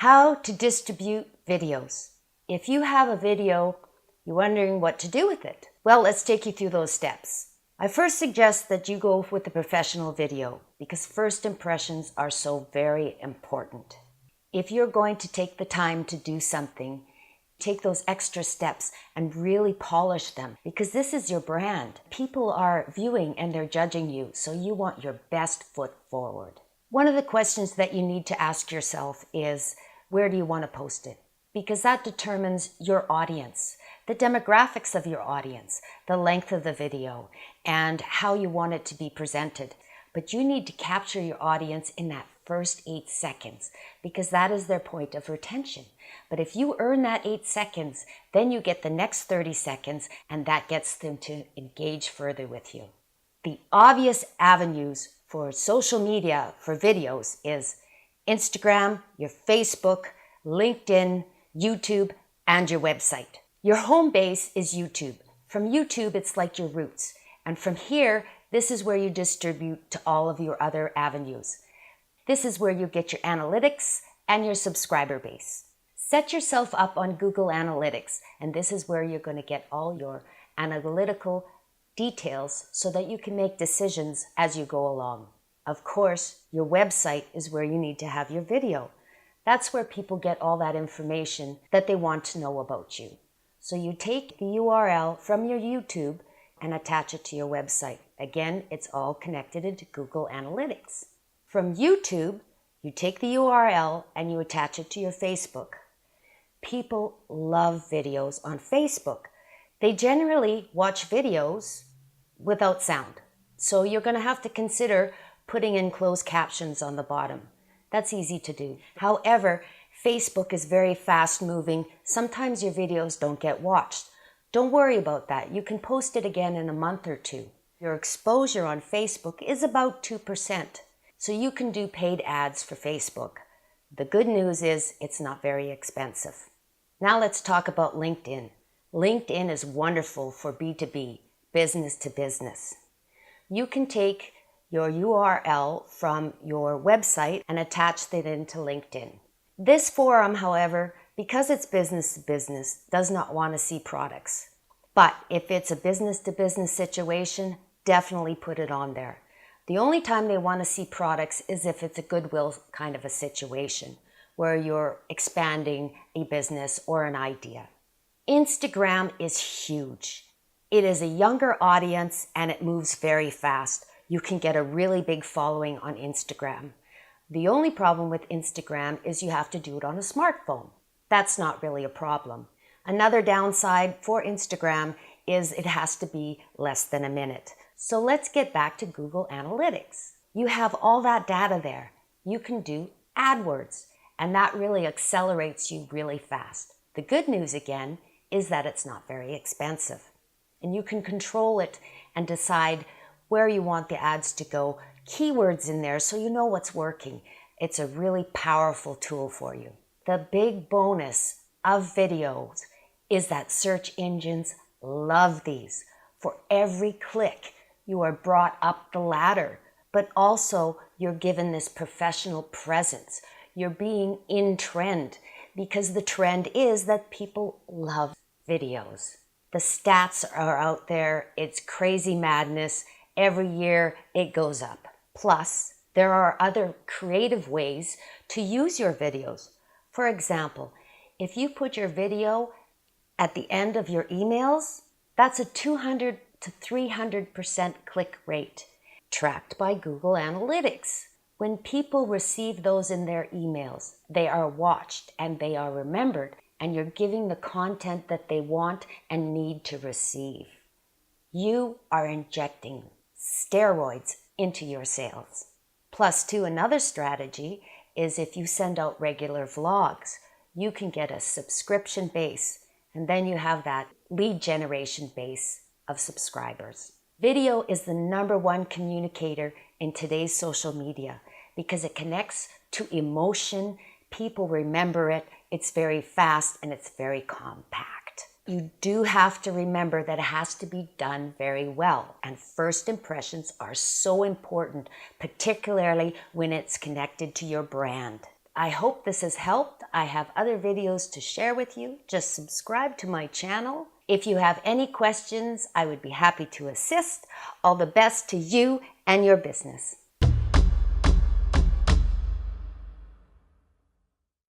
How to distribute videos. If you have a video, you're wondering what to do with it. Well, let's take you through those steps. I first suggest that you go with a professional video because first impressions are so very important. If you're going to take the time to do something, take those extra steps and really polish them because this is your brand. People are viewing and they're judging you, so you want your best foot forward. One of the questions that you need to ask yourself is, where do you want to post it? Because that determines your audience, the demographics of your audience, the length of the video, and how you want it to be presented. But you need to capture your audience in that first 8 seconds because that is their point of retention. But if you earn that 8 seconds, then you get the next 30 seconds and that gets them to engage further with you. The obvious avenues for social media for videos is Instagram, your Facebook, LinkedIn, YouTube, and your website. Your home base is YouTube. From YouTube, it's like your roots. And from here, this is where you distribute to all of your other avenues. This is where you get your analytics and your subscriber base. Set yourself up on Google Analytics, and this is where you're going to get all your analytical details so that you can make decisions as you go along. Of course, your website is where you need to have your video. That's where people get all that information that they want to know about you. So you take the URL from your YouTube and attach it to your website. Again, it's all connected into Google Analytics. From YouTube, you take the URL and you attach it to your Facebook. People love videos on Facebook. They generally watch videos without sound. So you're going to have to consider putting in closed captions on the bottom. That's easy to do. However, Facebook is very fast moving. Sometimes your videos don't get watched. Don't worry about that. You can post it again in a month or two. Your exposure on Facebook is about 2%. So you can do paid ads for Facebook. The good news is it's not very expensive. Now let's talk about LinkedIn. LinkedIn is wonderful for B2B, business to business. You can take your URL from your website and attach it into LinkedIn. This forum, however, because it's business to business, does not want to see products. But if it's a business to business situation, definitely put it on there. The only time they want to see products is if it's a goodwill kind of a situation where you're expanding a business or an idea. Instagram is huge. It is a younger audience and it moves very fast. You can get a really big following on Instagram. The only problem with Instagram is you have to do it on a smartphone. That's not really a problem. Another downside for Instagram is it has to be less than a minute. So let's get back to Google Analytics. You have all that data there. You can do AdWords, and that really accelerates you really fast. The good news again is that it's not very expensive. And you can control it and decide where you want the ads to go, keywords in there so you know what's working. It's a really powerful tool for you. The big bonus of videos is that search engines love these. For every click, you are brought up the ladder, but also you're given this professional presence. You're being in trend because the trend is that people love videos. The stats are out there. It's crazy madness. Every year it goes up. Plus, there are other creative ways to use your videos. For example, if you put your video at the end of your emails, that's a 200 to 300% click rate, tracked by Google Analytics. When people receive those in their emails, they are watched and they are remembered, and you're giving the content that they want and need to receive. You are injecting steroids into your sales. Plus, too, another strategy is if you send out regular vlogs, you can get a subscription base, and then you have that lead generation base of subscribers. Video is the #1 communicator in today's social media because it connects to emotion. People remember it. It's very fast and it's very compact. You do have to remember that it has to be done very well, and first impressions are so important, particularly when it's connected to your brand. I hope this has helped. I have other videos to share with you. Just subscribe to my channel. If you have any questions, I would be happy to assist. All the best to you and your business.